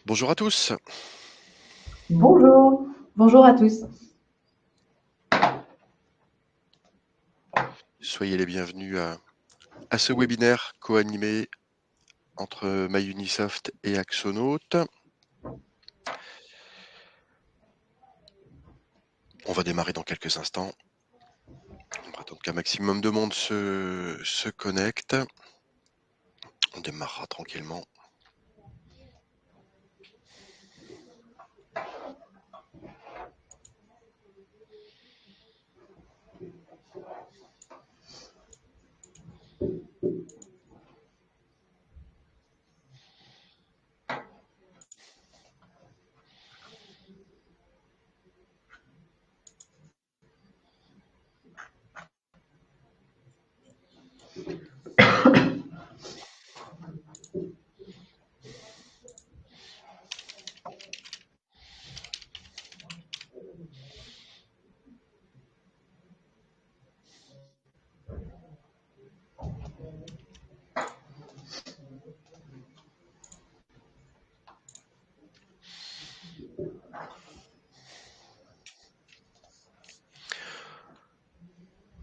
Bonjour à tous, Bonjour, bonjour à tous. soyez les bienvenus à ce webinaire co-animé entre MyUnisoft et Axonaut. On va démarrer dans quelques instants. On va attendre qu'un maximum de monde se connecte. On démarrera tranquillement.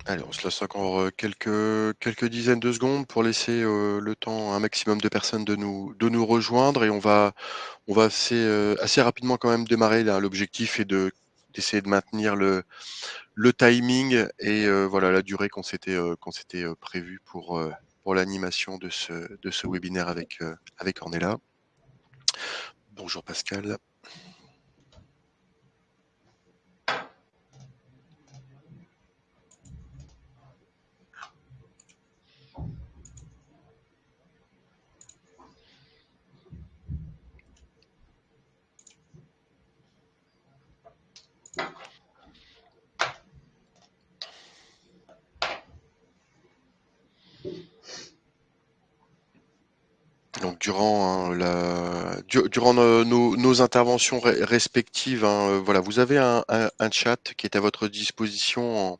Allez, on se laisse encore quelques dizaines de secondes pour laisser le temps à un maximum de personnes de nous rejoindre et on va assez rapidement quand même démarrer là. L'objectif est d'essayer de maintenir le timing et voilà la durée qu'on s'était prévue pour l'animation de ce webinaire avec Ornella. Bonjour Pascal. Donc durant nos interventions respectives, hein, voilà, vous avez un chat qui est à votre disposition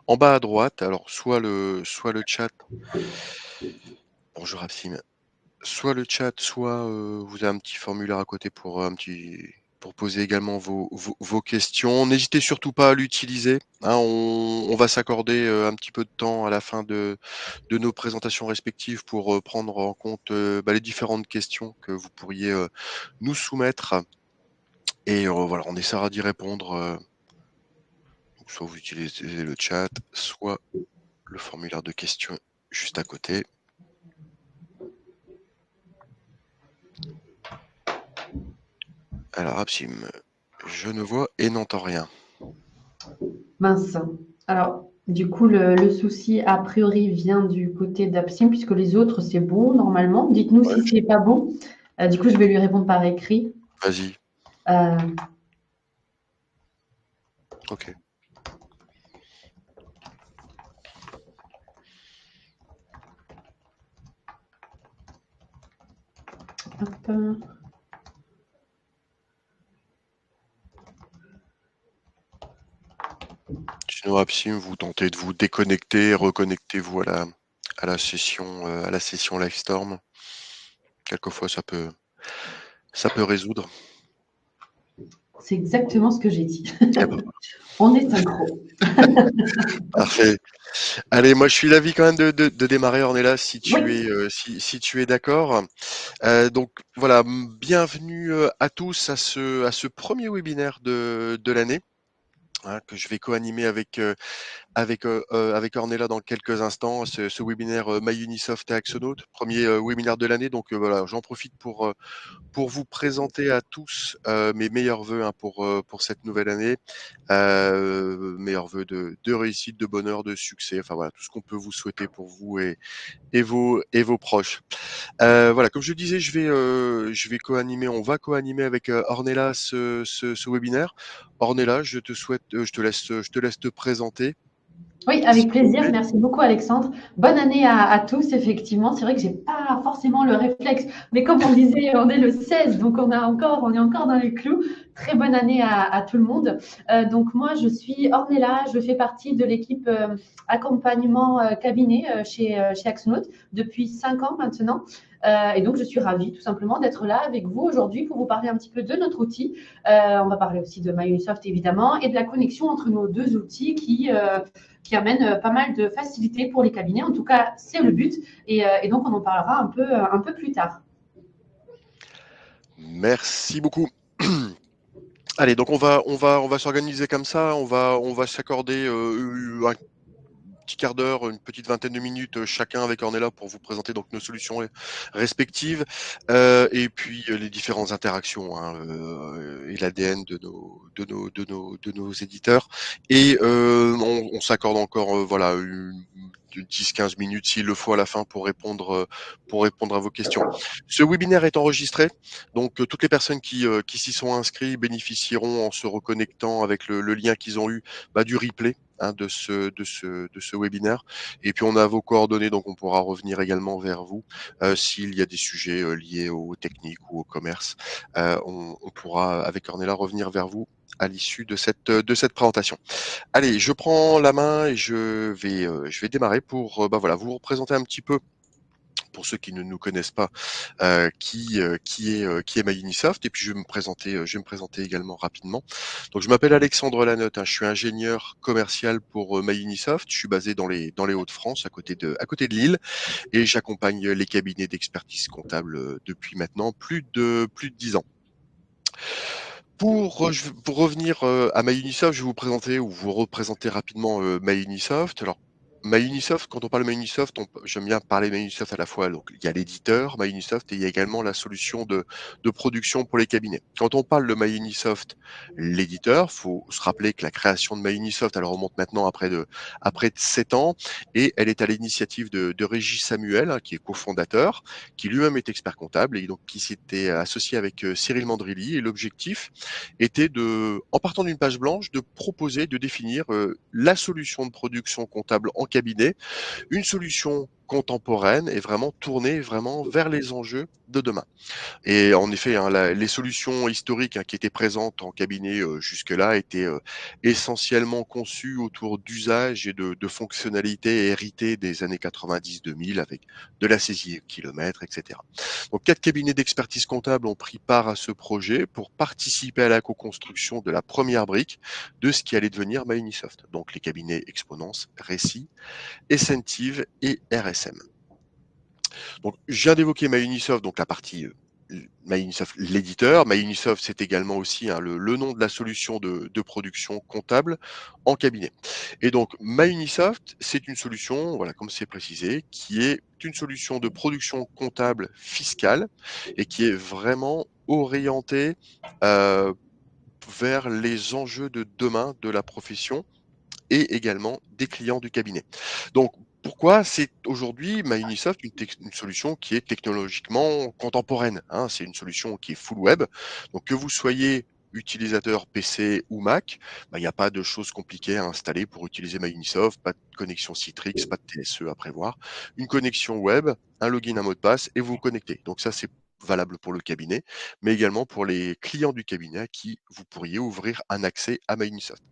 en bas à droite. Alors soit le chat. Bonjour Absim. Soit le chat, soit vous avez un petit formulaire à côté pour poser également vos questions. N'hésitez surtout pas à l'utiliser, hein. On va s'accorder un petit peu de temps à la fin de nos présentations respectives pour prendre en compte les différentes questions que vous pourriez nous soumettre. Et voilà, on essaiera d'y répondre. Donc soit vous utilisez le chat, soit le formulaire de questions juste à côté. Alors Absim, je ne vois et n'entends rien. Mince. Alors, du coup, le souci, a priori, vient du côté d'Absim, puisque les autres, c'est bon, normalement. Dites-nous Ouais, si c'est pas bon. Du coup, je vais lui répondre par écrit. vas-y. Euh, Ok. hop. Sinon, Absim, vous tentez de vous déconnecter, reconnectez-vous à la session Livestorm. Quelquefois, ça peut résoudre. C'est exactement ce que j'ai dit. Eh ben, On est synchro. parfait. Allez, moi, je suis d'avis quand même de démarrer. On est là si tu Oui, es, si tu es d'accord. Donc, voilà, bienvenue à tous à ce premier webinaire de l'année, hein, que je vais co-animer avec Ornella dans quelques instants, ce webinaire MyUnisoft et Axonaut, premier webinaire de l'année. Donc voilà, j'en profite pour vous présenter à tous mes meilleurs vœux, hein, pour cette nouvelle année. Meilleurs vœux de réussite, de bonheur, de succès, enfin voilà, tout ce qu'on peut vous souhaiter pour vous et vos proches. Voilà, comme je le disais, je vais co-animer, on va co-animer avec Ornella ce webinaire. Ornella, je te laisse te présenter Oui, s'il avec vous plaisir. plaît. Merci beaucoup, Alexandre. Bonne année à tous, effectivement. C'est vrai que j'ai pas forcément le réflexe, mais comme on disait, on est le 16, donc on est encore dans les clous. Très bonne année à tout le monde. Donc moi, je suis Ornella, je fais partie de l'équipe accompagnement cabinet chez Axonote depuis 5 ans maintenant. Et donc, je suis ravie tout simplement d'être là avec vous aujourd'hui pour vous parler un petit peu de notre outil. On va parler aussi de MyUnisoft évidemment et de la connexion entre nos deux outils qui amène pas mal de facilité pour les cabinets. En tout cas, c'est le but. Et donc, on en parlera un peu plus tard. Merci beaucoup. Allez, donc on va s'organiser comme ça. On va s'accorder un petit quart d'heure, une petite vingtaine de minutes chacun avec Ornella pour vous présenter donc nos solutions respectives et puis les différentes interactions hein, et l'ADN de nos éditeurs. Et on s'accorde encore voilà de 10-15 minutes s'il le faut à la fin pour répondre à vos questions. Ce webinaire est enregistré, donc toutes les personnes qui s'y sont inscrits bénéficieront en se reconnectant avec le lien qu'ils ont eu du replay hein, de ce webinaire. Et puis on a vos coordonnées, donc on pourra revenir également vers vous s'il y a des sujets liés aux techniques ou au commerce. On pourra avec Ornella revenir vers vous à l'issue de cette présentation. Allez, je prends la main et je vais démarrer pour voilà, vous représenter un petit peu pour ceux qui ne nous connaissent pas, qui est MyUnisoft. Et puis je vais me présenter également rapidement. Donc je m'appelle Alexandre Lanotte, hein, je suis ingénieur commercial pour MyUnisoft. Je suis basé dans les Hauts-de-France, à côté de Lille, et j'accompagne les cabinets d'expertise comptable depuis maintenant plus de 10 ans. Pour revenir à MyUnisoft, je vais vous présenter ou vous représenter rapidement MyUnisoft. Alors, MyUnisoft, quand on parle de MyUnisoft, j'aime bien parler de MyUnisoft à la fois. Donc, il y a l'éditeur MyUnisoft et il y a également la solution de production pour les cabinets. Quand on parle de MyUnisoft, l'éditeur, faut se rappeler que la création de MyUnisoft, elle remonte maintenant après 7 ans et elle est à l'initiative de Régis Samuel, hein, qui est cofondateur, qui lui-même est expert comptable et donc qui s'était associé avec Cyril Mandrilli. Et l'objectif était en partant d'une page blanche, de proposer, de définir la solution de production comptable en cabinet, une solution contemporaine et vraiment tournée vraiment vers les enjeux de demain. Et en effet, hein, les solutions historiques hein, qui étaient présentes en cabinet jusque-là étaient essentiellement conçues autour d'usages et de fonctionnalités héritées des années 90-2000 avec de la saisie kilomètre, etc. Donc 4 cabinets d'expertise comptable ont pris part à ce projet pour participer à la co-construction de la première brique de ce qui allait devenir MyUnisoft. Donc les cabinets Exponence, Récit, Essentive et RSM. Donc, je viens d'évoquer MyUnisoft, donc la partie MyUnisoft, l'éditeur. MyUnisoft, c'est également aussi hein, le nom de la solution de production comptable en cabinet. Et donc, MyUnisoft, c'est une solution, voilà, comme c'est précisé, qui est une solution de production comptable fiscale et qui est vraiment orientée euh, vers les enjeux de demain de la profession et également des clients du cabinet. Donc, pourquoi c'est aujourd'hui MyUnisoft une solution qui est technologiquement contemporaine hein, c'est une solution qui est full web. Donc, que vous soyez utilisateur PC ou Mac, il n'y a pas de choses compliquées à installer pour utiliser MyUnisoft, pas de connexion Citrix, pas de TSE à prévoir. Une connexion web, un login, un mot de passe et vous vous connectez. Donc ça, c'est valable pour le cabinet, mais également pour les clients du cabinet à qui vous pourriez ouvrir un accès à MyUnisoft.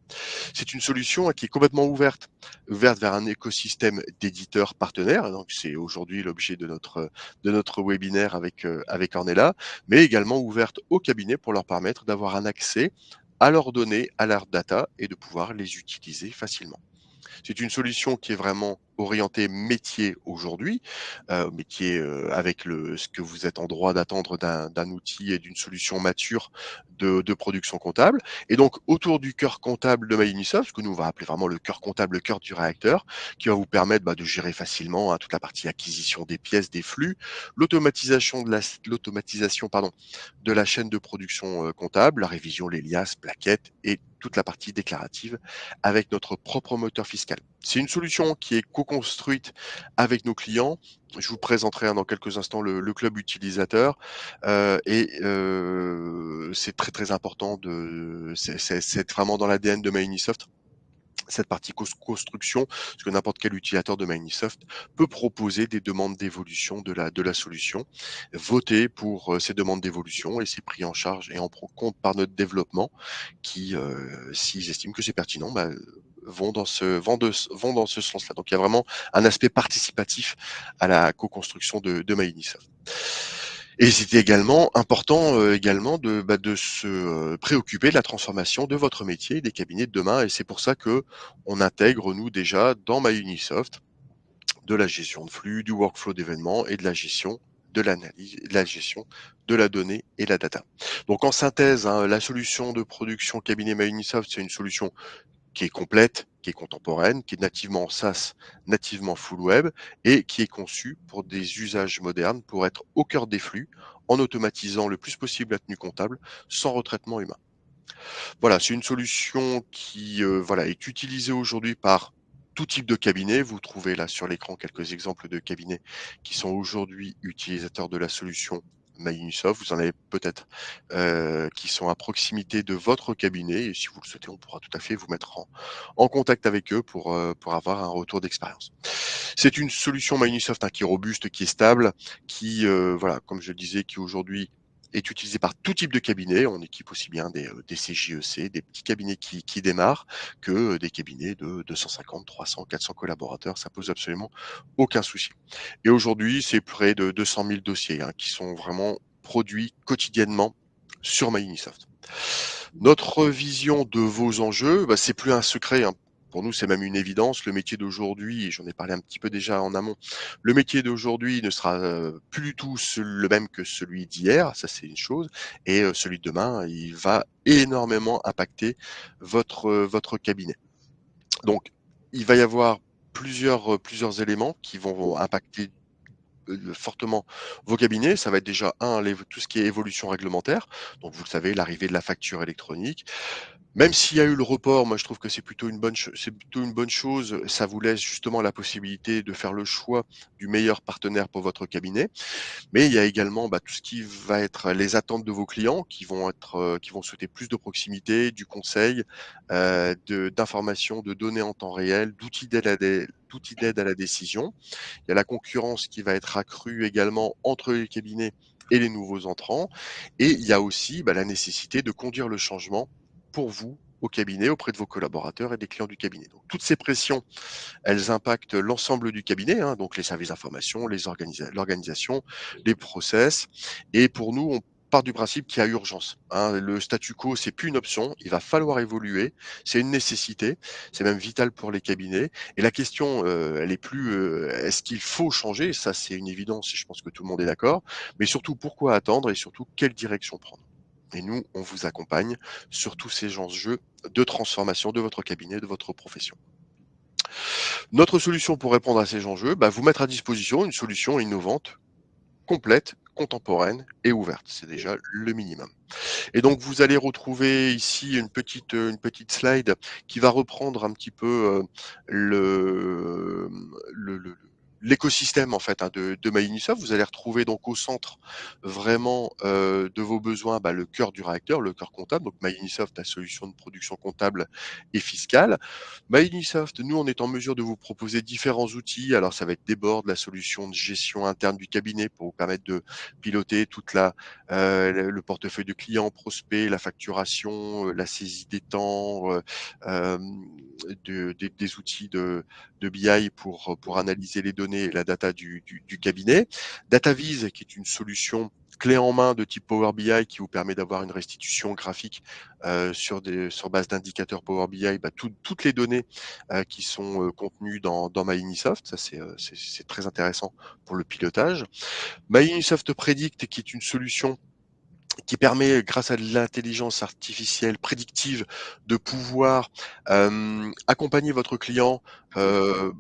C'est une solution qui est complètement ouverte vers un écosystème d'éditeurs partenaires. Donc c'est aujourd'hui l'objet de notre webinaire avec Ornella, mais également ouverte aux cabinets pour leur permettre d'avoir un accès à leurs données, à leurs data et de pouvoir les utiliser facilement. C'est une solution qui est vraiment orientée métier aujourd'hui, métier avec ce que vous êtes en droit d'attendre d'un outil et d'une solution mature de production comptable. Et donc autour du cœur comptable de MyUnisoft, ce que nous on va appeler vraiment le cœur comptable, le cœur du réacteur, qui va vous permettre de gérer facilement hein, toute la partie acquisition des pièces, des flux, l'automatisation de la chaîne de production comptable, la révision, les liasses, plaquettes et toute la partie déclarative avec notre propre moteur fiscal. C'est une solution qui est co-construite avec nos clients. Je vous présenterai dans quelques instants le club utilisateur c'est très très important c'est vraiment dans l'ADN de MyUnisoft cette partie construction, parce que n'importe quel utilisateur de Microsoft peut proposer des demandes d'évolution de la solution, voter pour ces demandes d'évolution et c'est pris en charge et en compte par notre développement qui, s'ils estiment que c'est pertinent, vont dans ce sens-là. Donc il y a vraiment un aspect participatif à la co-construction de Microsoft. Et c'était également important, également de se, préoccuper de la transformation de votre métier, des cabinets de demain et c'est pour ça que on intègre nous déjà dans MyUnisoft de la gestion de flux, du workflow d'événements et de la gestion de l'analyse, de la gestion de la donnée et la data. Donc en synthèse, hein, la solution de production cabinet MyUnisoft, c'est une solution qui est complète, qui est contemporaine, qui est nativement SaaS, nativement full web et qui est conçue pour des usages modernes pour être au cœur des flux en automatisant le plus possible la tenue comptable sans retraitement humain. Voilà, c'est une solution qui voilà, est utilisée aujourd'hui par tout type de cabinet. Vous trouvez là sur l'écran quelques exemples de cabinets qui sont aujourd'hui utilisateurs de la solution MyUnisoft. Vous en avez peut-être qui sont à proximité de votre cabinet et si vous le souhaitez, on pourra tout à fait vous mettre en contact avec eux pour avoir un retour d'expérience. C'est une solution MyUnisoft, hein, qui est robuste, qui est stable, qui, voilà, comme je le disais, qui aujourd'hui est utilisée par tout type de cabinet. On équipe aussi bien des CJEC, des petits cabinets qui démarrent, que des cabinets de 250, 300, 400 collaborateurs. Ça pose absolument aucun souci. Et aujourd'hui, c'est près de 200 000 dossiers hein, qui sont vraiment produits quotidiennement sur MyUnisoft. Notre vision de vos enjeux, c'est plus un secret, hein. Pour nous, c'est même une évidence. Le métier d'aujourd'hui, et j'en ai parlé un petit peu déjà en amont, le métier d'aujourd'hui ne sera plus du tout le même que celui d'hier, ça c'est une chose, et celui de demain, il va énormément impacter votre cabinet. Donc, il va y avoir plusieurs éléments qui vont impacter fortement vos cabinets. Ça va être déjà tout ce qui est évolution réglementaire. Donc, vous le savez, l'arrivée de la facture électronique. Même s'il y a eu le report, moi je trouve que c'est plutôt une bonne chose. Ça vous laisse justement la possibilité de faire le choix du meilleur partenaire pour votre cabinet. Mais il y a également, tout ce qui va être les attentes de vos clients qui vont souhaiter plus de proximité, du conseil, d'informations, de données en temps réel, d'outils d'aide à la décision. Il y a la concurrence qui va être accrue également entre les cabinets et les nouveaux entrants. Et il y a aussi la nécessité de conduire le changement pour vous au cabinet, auprès de vos collaborateurs et des clients du cabinet. Donc toutes ces pressions, elles impactent l'ensemble du cabinet, hein, donc les services d'information, l'organisation, les process. Et pour nous, on part du principe qu'il y a urgence, hein. Le statu quo, c'est plus une option, il va falloir évoluer, c'est une nécessité, c'est même vital pour les cabinets. Et la question, elle est plus, est-ce qu'il faut changer? Ça, c'est une évidence et je pense que tout le monde est d'accord. Mais surtout, pourquoi attendre et surtout, quelle direction prendre? Et nous, on vous accompagne sur tous ces enjeux de transformation de votre cabinet, de votre profession. Notre solution pour répondre à ces enjeux, vous mettre à disposition une solution innovante, complète, contemporaine et ouverte. C'est déjà le minimum. Et donc vous allez retrouver ici une petite slide qui va reprendre un petit peu, le l'écosystème en fait, hein, de MyUnisoft. Vous allez retrouver donc au centre vraiment, de vos besoins, le cœur du réacteur, le cœur comptable, donc MyUnisoft, la solution de production comptable et fiscale. MyUnisoft, nous, on est en mesure de vous proposer différents outils. Alors ça va être des boards, la solution de gestion interne du cabinet pour vous permettre de piloter toute le portefeuille de clients, prospects, la facturation, la saisie des temps, des outils de BI pour analyser les données et la data du cabinet. DataVis, qui est une solution clé en main de type Power BI qui vous permet d'avoir une restitution graphique sur base d'indicateurs Power BI, toutes les données qui sont contenues dans MyUnisoft. Ça, c'est très intéressant pour le pilotage. MyUnisoft Predict, qui est une solution qui permet, grâce à de l'intelligence artificielle prédictive, de pouvoir accompagner votre client, euh,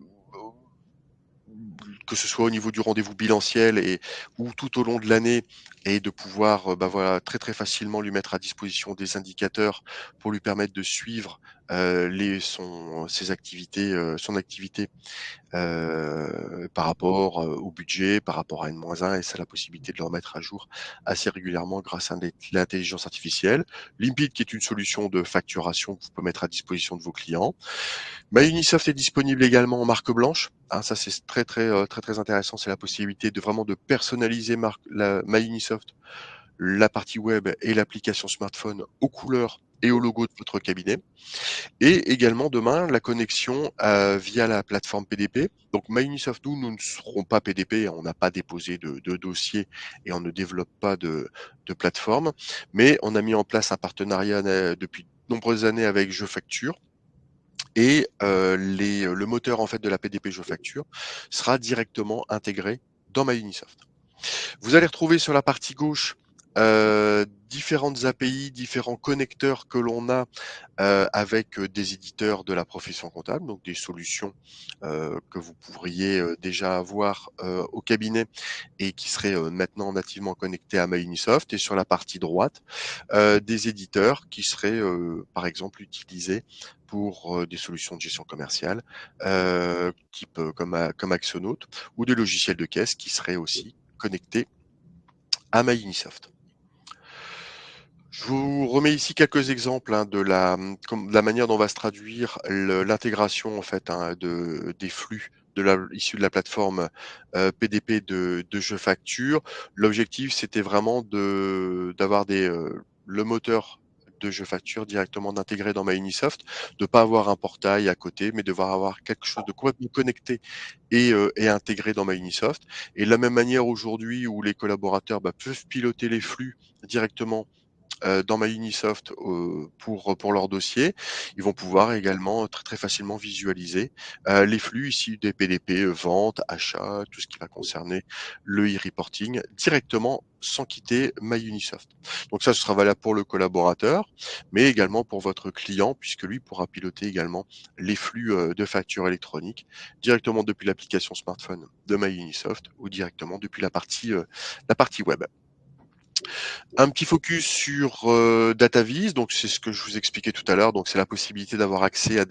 que ce soit au niveau du rendez-vous bilanciel ou tout au long de l'année, et de pouvoir, bah, voilà, très, très facilement lui mettre à disposition des indicateurs pour lui permettre de suivre, ses activités, son activité, par rapport, au budget, par rapport à N-1 et ça a la possibilité de le remettre à jour assez régulièrement grâce à l'intelligence artificielle. Limpid qui est une solution de facturation que vous pouvez mettre à disposition de vos clients. MyUnisoft est disponible également en marque blanche, hein, ça c'est très, très, très, très intéressant. C'est la possibilité de vraiment de personnaliser MyUnisoft, la partie web et l'application smartphone aux couleurs et au logo de votre cabinet. Et également demain, la connexion, via la plateforme PDP. Donc MyUnisoft, nous ne serons pas PDP, on n'a pas déposé de dossier et on ne développe pas de plateforme. Mais on a mis en place un partenariat depuis de nombreuses années avec JeFacture et le moteur en fait de la PDP JeFacture sera directement intégré dans MyUnisoft. Vous allez retrouver sur la partie gauche, différentes API, différents connecteurs que l'on a avec des éditeurs de la profession comptable, donc des solutions que vous pourriez déjà avoir au cabinet et qui seraient maintenant nativement connectés à MyUnisoft. Et sur la partie droite, des éditeurs qui seraient par exemple utilisés pour des solutions de gestion commerciale, type comme Axonote, ou des logiciels de caisse qui seraient aussi connectés à MyUnisoft. Je vous remets ici quelques exemples, hein, de la manière dont va se traduire l'intégration en fait, hein, des flux issus de la plateforme PDP de JeFacture. L'objectif, c'était vraiment d'avoir le moteur de JeFacture directement d'intégrer dans MyUnisoft, de pas avoir un portail à côté, mais devoir avoir quelque chose de complètement connecté et intégré dans MyUnisoft. Et de la même manière aujourd'hui où les collaborateurs peuvent piloter les flux directement dans MyUnisoft, pour leur dossier. Ils vont pouvoir également très, très facilement visualiser, les flux issus des PDP, ventes, achats, tout ce qui va concerner le e-reporting directement sans quitter MyUnisoft. Donc ça, ce sera valable pour le collaborateur, mais également pour votre client puisque lui pourra piloter également les flux, de factures électroniques directement depuis l'application smartphone de MyUnisoft ou directement depuis la partie web. Un petit focus sur, DataVis, donc c'est ce que je vous expliquais tout à l'heure, donc c'est la possibilité d'avoir accès à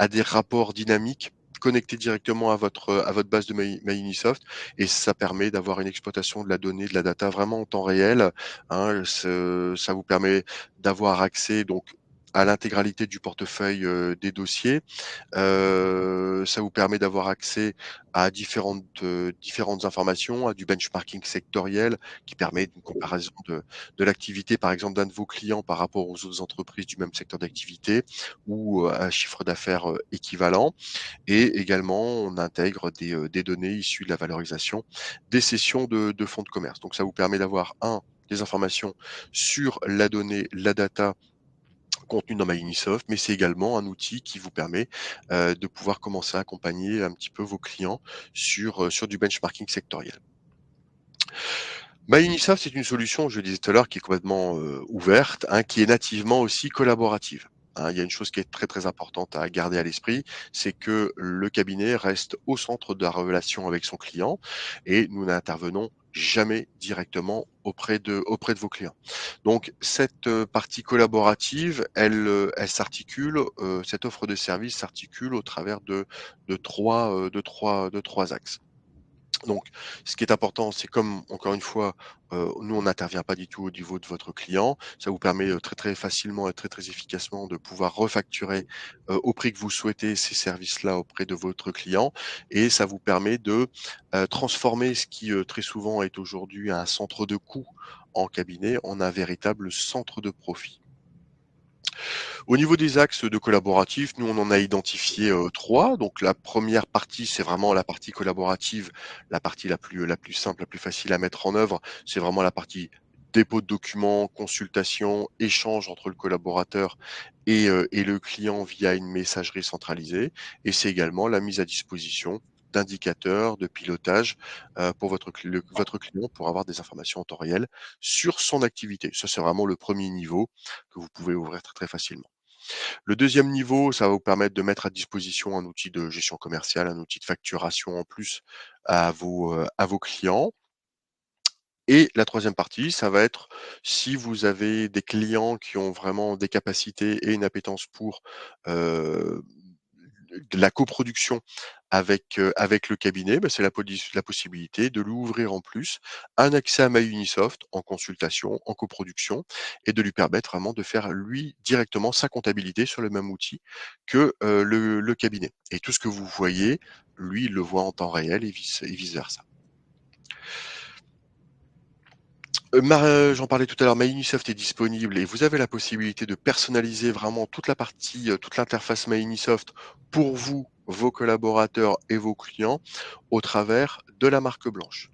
des rapports dynamiques connectés directement à votre base de MyUnisoft et ça permet d'avoir une exploitation de la donnée, de la data vraiment en temps réel, hein. Ça vous permet d'avoir accès donc à l'intégralité du portefeuille, des dossiers. Ça vous permet d'avoir accès à différentes informations, à du benchmarking sectoriel qui permet une comparaison de l'activité, par exemple, d'un de vos clients par rapport aux autres entreprises du même secteur d'activité ou, un chiffre d'affaires, équivalent. Et également, on intègre des données issues de la valorisation des cessions de fonds de commerce. Donc ça vous permet d'avoir des informations sur la donnée, la data contenu dans MyUnisoft, mais c'est également un outil qui vous permet, de pouvoir commencer à accompagner un petit peu vos clients sur du benchmarking sectoriel. MyUnisoft, c'est une solution, je le disais tout à l'heure, qui est complètement, ouverte, hein, qui est nativement aussi collaborative, hein. Il y a une chose qui est très, très importante à garder à l'esprit, c'est que le cabinet reste au centre de la relation avec son client et nous n'intervenons jamais directement auprès de vos clients. Donc cette, partie collaborative, elle s'articule, cette offre de service s'articule au travers de 3 axes. Donc, ce qui est important, c'est comme encore une fois, nous on n'intervient pas du tout au niveau de votre client. Ça vous permet, très, très facilement et très, très efficacement de pouvoir refacturer, au prix que vous souhaitez ces services-là auprès de votre client et ça vous permet de, transformer ce qui, très souvent est aujourd'hui un centre de coût en cabinet en un véritable centre de profit. Au niveau des axes de collaboratifs, nous, on en a identifié 3. Donc la première partie, c'est vraiment la partie collaborative, la partie la plus simple, la plus facile à mettre en œuvre. C'est vraiment la partie dépôt de documents, consultation, échange entre le collaborateur et le client via une messagerie centralisée. Et c'est également la mise à disposition d'indicateurs, de pilotage pour votre client pour avoir des informations en temps réel sur son activité. Ça, c'est vraiment le premier niveau que vous pouvez ouvrir très, très facilement. Le deuxième niveau, ça va vous permettre de mettre à disposition un outil de gestion commerciale, un outil de facturation en plus à vos clients Et la troisième partie, ça va être si vous avez des clients qui ont vraiment des capacités et une appétence pour, heu, de la coproduction avec le cabinet, bah, c'est la possibilité de lui ouvrir en plus un accès à MyUnisoft en consultation, en coproduction et de lui permettre vraiment de faire lui directement sa comptabilité sur le même outil que, le cabinet. Et tout ce que vous voyez, lui, il le voit en temps réel et vice versa. J'en parlais tout à l'heure, MyUnisoft est disponible et vous avez la possibilité de personnaliser vraiment toute la partie, toute l'interface MyUnisoft pour vous, vos collaborateurs et vos clients au travers de la marque blanche.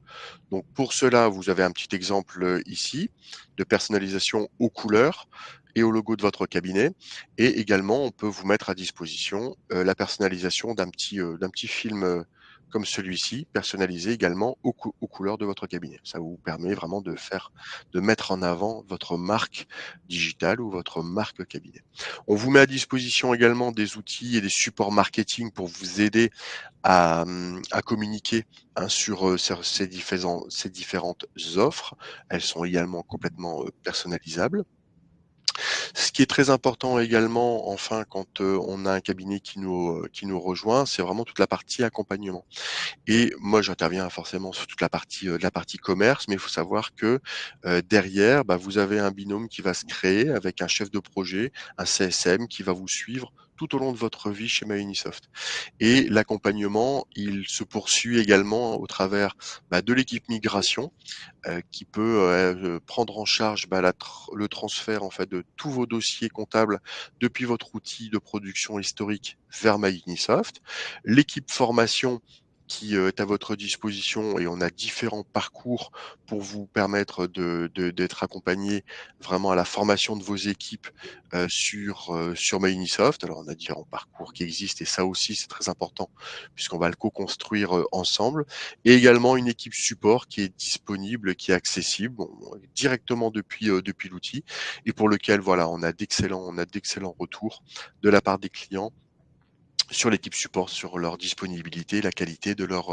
Donc pour cela, vous avez un petit exemple, ici, de personnalisation aux couleurs et au logo de votre cabinet et également on peut vous mettre à disposition, la personnalisation d'un petit film, comme celui-ci, personnalisé également aux couleurs de votre cabinet. Ça vous permet vraiment de mettre en avant votre marque digitale ou votre marque cabinet. On vous met à disposition également des outils et des supports marketing pour vous aider à communiquer, hein, sur ces différentes offres. Elles sont également complètement, personnalisables. Ce qui est très important également, enfin, quand, on a un cabinet qui nous rejoint, c'est vraiment toute la partie accompagnement. Et moi, j'interviens forcément sur toute la partie commerce, mais il faut savoir que, derrière, bah, vous avez un binôme qui va se créer avec un chef de projet, un CSM qui va vous suivre tout au long de votre vie chez MyUnisoft. Et l'accompagnement, il se poursuit également au travers, bah, de l'équipe migration, qui peut, prendre en charge, bah, le transfert en fait de tous vos dossiers comptables depuis votre outil de production historique vers MyUnisoft. L'équipe formation qui, est à votre disposition et on a différents parcours pour vous permettre d'être accompagné vraiment à la formation de vos équipes, sur MyUnisoft. Alors on a différents parcours qui existent et ça aussi c'est très important puisqu'on va le co-construire, ensemble et également une équipe support qui est disponible, qui est accessible, bon, directement depuis l'outil et pour lequel voilà, on a d'excellents retours de la part des clients sur l'équipe support, sur leur disponibilité, la qualité de leurs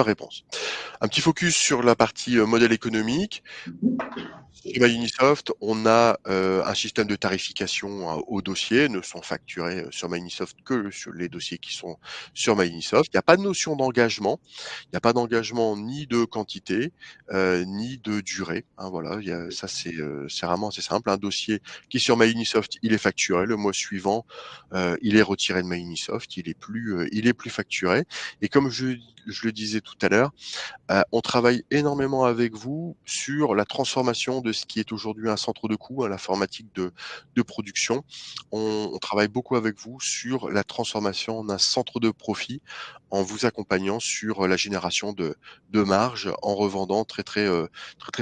réponses. Un petit focus sur la partie, modèle économique. Chez MyUnisoft, on a, un système de tarification, aux dossiers, ne sont facturés, sur MyUnisoft que sur les dossiers qui sont sur MyUnisoft. Il y a pas de notion d'engagement. Il y a pas d'engagement ni de quantité, ni de durée, hein, voilà. Il y a ça c'est vraiment assez simple. Un dossier qui est sur MyUnisoft, il est facturé. Le mois suivant, il est retiré de MyUnisoft, il est plus facturé et comme je le disais tout à l'heure, on travaille énormément avec vous sur la transformation de ce qui est aujourd'hui un centre de coût, hein, l'informatique de production. On travaille beaucoup avec vous sur la transformation en un centre de profit, en vous accompagnant sur la génération de marge, en revendant très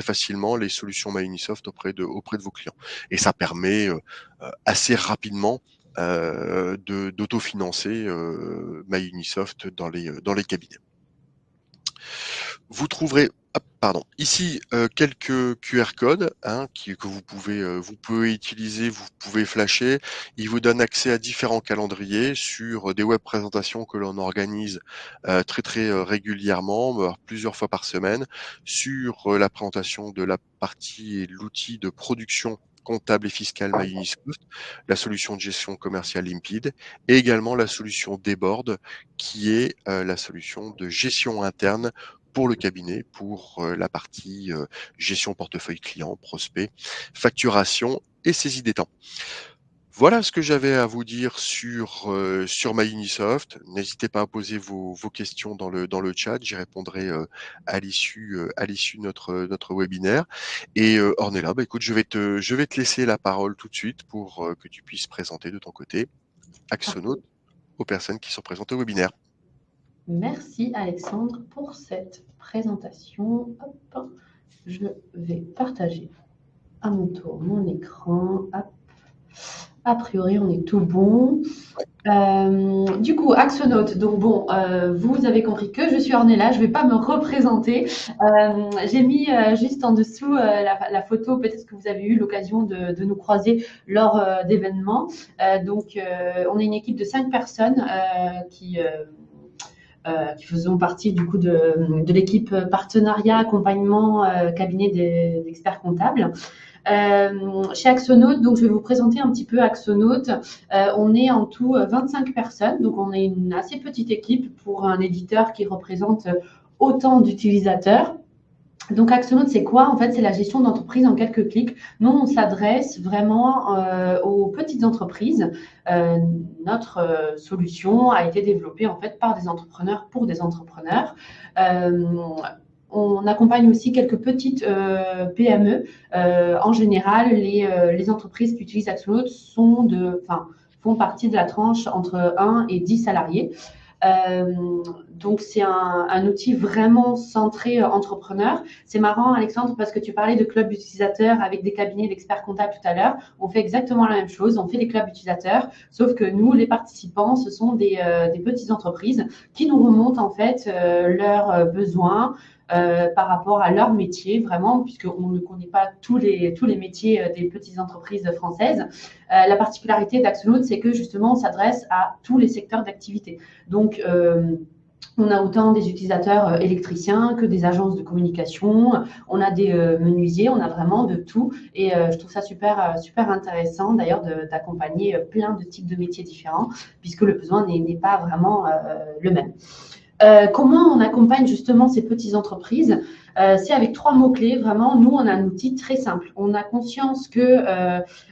facilement les solutions MyUnisoft auprès de vos clients. Et ça permet, assez rapidement, d'autofinancer, MyUnisoft dans les cabinets. Vous trouverez pardon, ici, quelques QR codes, hein, que vous pouvez utiliser, vous pouvez flasher. Ils vous donnent accès à différents calendriers sur, des web présentations que l'on organise, régulièrement, voire plusieurs fois par semaine, sur, la présentation de la partie et l'outil de production comptable et fiscale MyUnisoft, la solution de gestion commerciale Limpid et également la solution Debord qui est, la solution de gestion interne pour le cabinet, pour, la partie, gestion portefeuille client, prospect, facturation et saisie des temps. Voilà ce que j'avais à vous dire sur MyUnisoft. N'hésitez pas à poser vos questions dans le chat, j'y répondrai, à l'issue de notre webinaire et Ornella, bah, écoute, je vais te laisser la parole tout de suite pour, que tu puisses présenter de ton côté Axonote aux personnes qui sont présentes au webinaire. Merci Alexandre pour cette présentation. Hop, je vais partager à mon tour mon écran. Hop. A priori, on est tout bon. Du coup, Axonote, donc bon, vous avez compris que je suis Ornella, je ne vais pas me représenter. J'ai mis juste en dessous la photo, peut-être que vous avez eu l'occasion de nous croiser lors d'événements. Donc, on est une équipe de 5 personnes qui qui faisons partie du coup de l'équipe partenariat, accompagnement, cabinet d'experts comptables. Chez Axonote, donc je vais vous présenter un petit peu Axonote. On est en tout 25 personnes, donc on est une assez petite équipe pour un éditeur qui représente autant d'utilisateurs. Donc Axonote, c'est quoi? En fait, c'est la gestion d'entreprise en quelques clics. Nous, on s'adresse vraiment aux petites entreprises. Notre solution a été développée en fait par des entrepreneurs pour des entrepreneurs. On accompagne aussi quelques petites PME. En général, les entreprises qui utilisent Axonote font partie de la tranche entre 1 et 10 salariés. Donc, c'est un outil vraiment centré entrepreneur. C'est marrant, Alexandre, parce que tu parlais de clubs utilisateurs avec des cabinets d'experts comptables tout à l'heure. On fait exactement la même chose. On fait des clubs utilisateurs, sauf que nous, les participants, ce sont des petites entreprises qui nous remontent en fait leurs besoins, par rapport à leur métier, vraiment, puisqu'on ne connaît pas tous les métiers des petites entreprises françaises. La particularité d'Axonote, c'est que justement, on s'adresse à tous les secteurs d'activité. Donc, on a autant des utilisateurs électriciens que des agences de communication, on a des menuisiers, on a vraiment de tout. Et je trouve ça super intéressant d'ailleurs d'accompagner plein de types de métiers différents, puisque le besoin n'est pas vraiment le même. Comment on accompagne justement ces petites entreprises? C'est avec 3 mots-clés. Vraiment, nous, on a un outil très simple. On a conscience que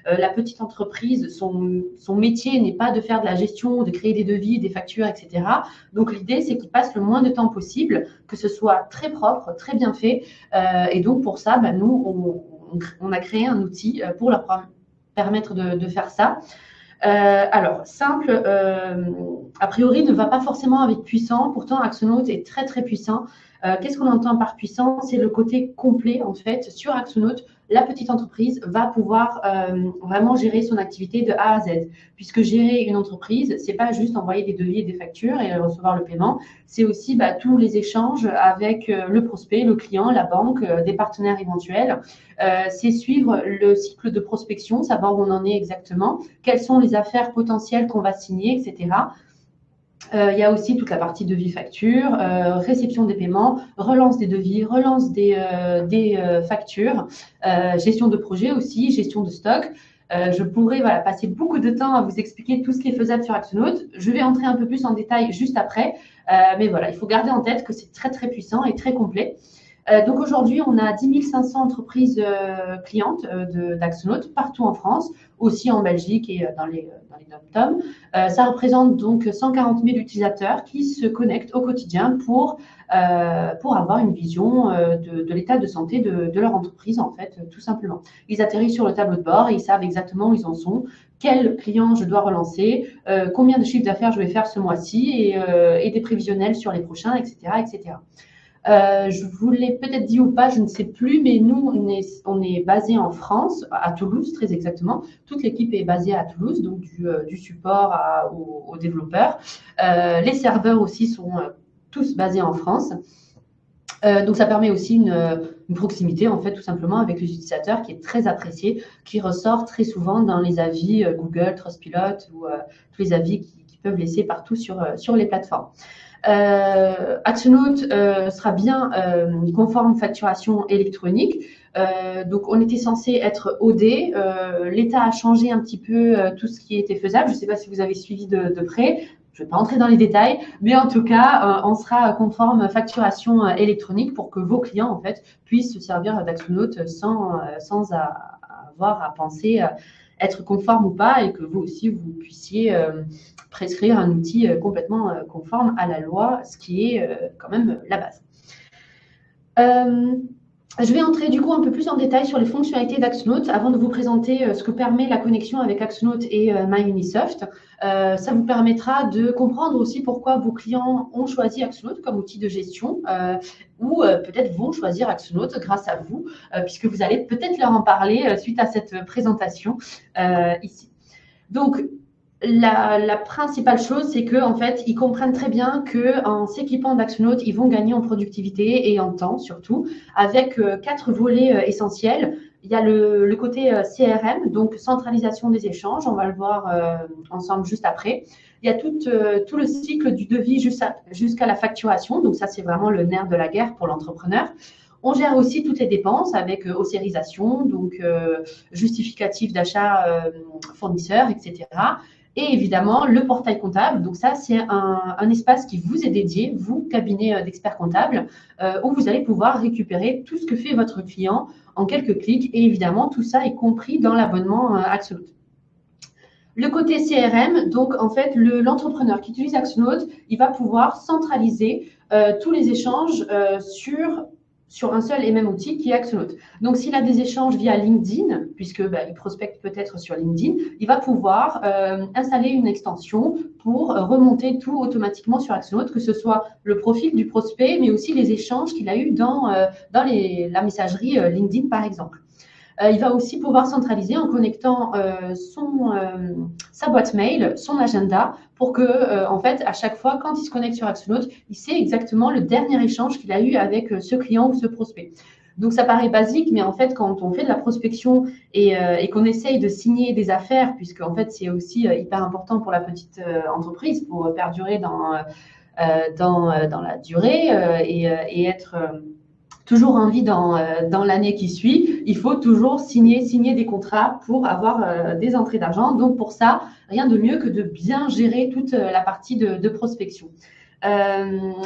la petite entreprise, son métier n'est pas de faire de la gestion, de créer des devis, des factures, etc. Donc, l'idée, c'est qu'ils passent le moins de temps possible, que ce soit très propre, très bien fait. Et donc, pour ça, nous, on a créé un outil pour leur permettre de faire ça. Alors, simple, a priori, ne va pas forcément avec puissant. Pourtant, Axonote est très, très puissant. Qu'est-ce qu'on entend par puissant? C'est le côté complet, en fait. Sur Axonote, la petite entreprise va pouvoir vraiment gérer son activité de A à Z. Puisque gérer une entreprise, c'est pas juste envoyer des devis et des factures et recevoir le paiement. C'est aussi tous les échanges avec le prospect, le client, la banque, des partenaires éventuels. C'est suivre le cycle de prospection, savoir où on en est exactement, quelles sont les affaires potentielles qu'on va signer, etc. Il y a aussi toute la partie devis facture, réception des paiements, relance des devis, relance des factures, gestion de projet aussi, gestion de stock. Je pourrais passer beaucoup de temps à vous expliquer tout ce qui est faisable sur Axonote. Je vais entrer un peu plus en détail juste après. Mais voilà, il faut garder en tête que c'est très, très puissant et très complet. Donc aujourd'hui, on a 10 500 entreprises clientes d'Axonote partout en France, aussi en Belgique et dans les dom-toms. Ça représente donc 140 000 utilisateurs qui se connectent au quotidien pour avoir une vision de l'état de santé de leur entreprise, en fait, tout simplement. Ils atterrissent sur le tableau de bord et ils savent exactement où ils en sont, quel client je dois relancer, combien de chiffre d'affaires je vais faire ce mois-ci et des prévisionnels sur les prochains, etc., etc. Je vous l'ai peut-être dit ou pas, je ne sais plus, mais nous, on est basé en France, à Toulouse très exactement. Toute l'équipe est basée à Toulouse, donc du support aux développeurs. Les serveurs aussi sont tous basés en France. Donc, ça permet aussi une proximité, en fait, tout simplement, avec les utilisateurs qui est très appréciée, qui ressort très souvent dans les avis Google, Trustpilot ou tous les avis qui peuvent laisser partout sur les plateformes. Axonote sera bien conforme facturation électronique. Donc, on était censé être OD. L'État a changé un petit peu tout ce qui était faisable. Je ne sais pas si vous avez suivi de près. Je ne vais pas entrer dans les détails, mais en tout cas, on sera conforme facturation électronique pour que vos clients, en fait, puissent se servir d'Axonote sans avoir à penser être conforme ou pas, et que vous aussi, vous puissiez prescrire un outil complètement conforme à la loi, ce qui est quand même la base. Je vais entrer du coup un peu plus en détail sur les fonctionnalités d'Axonote avant de vous présenter ce que permet la connexion avec Axonote et MyUnisoft. Ça vous permettra de comprendre aussi pourquoi vos clients ont choisi Axonote comme outil de gestion ou peut-être vont choisir Axonote grâce à vous, puisque vous allez peut-être leur en parler suite à cette présentation ici. Donc, la principale chose, c'est qu'en fait, ils comprennent très bien qu'en s'équipant d'Axonote, ils vont gagner en productivité et en temps surtout, avec 4 volets essentiels. Il y a le côté CRM, donc centralisation des échanges, on va le voir ensemble juste après. Il y a tout le cycle du devis jusqu'à la facturation. Donc ça, c'est vraiment le nerf de la guerre pour l'entrepreneur. On gère aussi toutes les dépenses avec ossérisation, donc justificatif d'achat fournisseur, etc. Et évidemment, le portail comptable. Donc ça, c'est un espace qui vous est dédié, vous, cabinet d'experts comptables, où vous allez pouvoir récupérer tout ce que fait votre client en quelques clics. Et évidemment, tout ça est compris dans l'abonnement Axoloot. Le côté CRM, donc en fait, l'entrepreneur qui utilise Axoloot, il va pouvoir centraliser tous les échanges sur un seul et même outil qui est Axoloot. Donc, s'il a des échanges via LinkedIn, puisque il prospecte peut-être sur LinkedIn, il va pouvoir installer une extension pour remonter tout automatiquement sur Axoloot, que ce soit le profil du prospect, mais aussi les échanges qu'il a eus dans la messagerie LinkedIn, par exemple. Il va aussi pouvoir centraliser en connectant sa boîte mail, son agenda, pour que, en fait, à chaque fois, quand il se connecte sur Axoloot, il sait exactement le dernier échange qu'il a eu avec ce client ou ce prospect. Donc, ça paraît basique, mais en fait, quand on fait de la prospection et qu'on essaye de signer des affaires, puisque en fait, c'est aussi hyper important pour la petite entreprise pour perdurer dans la durée et être toujours en vie dans l'année qui suit, il faut toujours signer des contrats pour avoir des entrées d'argent. Donc, pour ça, rien de mieux que de bien gérer toute la partie de prospection.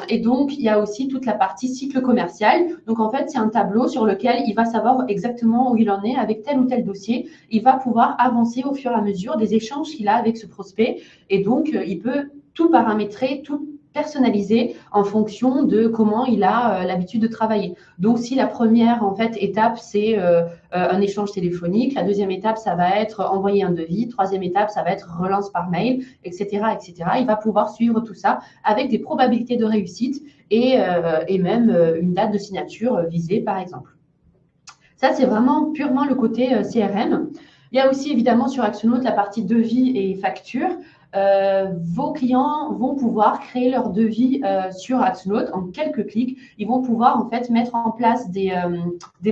Et donc, il y a aussi toute la partie cycle commercial. Donc, en fait, c'est un tableau sur lequel il va savoir exactement où il en est avec tel ou tel dossier. Il va pouvoir avancer au fur et à mesure des échanges qu'il a avec ce prospect. Et donc, il peut tout paramétrer, tout personnalisé en fonction de comment il a l'habitude de travailler. Donc, si la première étape, c'est un échange téléphonique, la deuxième étape, ça va être envoyer un devis, troisième étape, ça va être relance par mail, etc., etc. Il va pouvoir suivre tout ça avec des probabilités de réussite et même une date de signature visée, par exemple. Ça, c'est vraiment purement le côté CRM. Il y a aussi évidemment sur Axoloot la partie devis et facture. Vos clients vont pouvoir créer leur devis sur Axoloot en quelques clics. Ils vont pouvoir en fait mettre en place des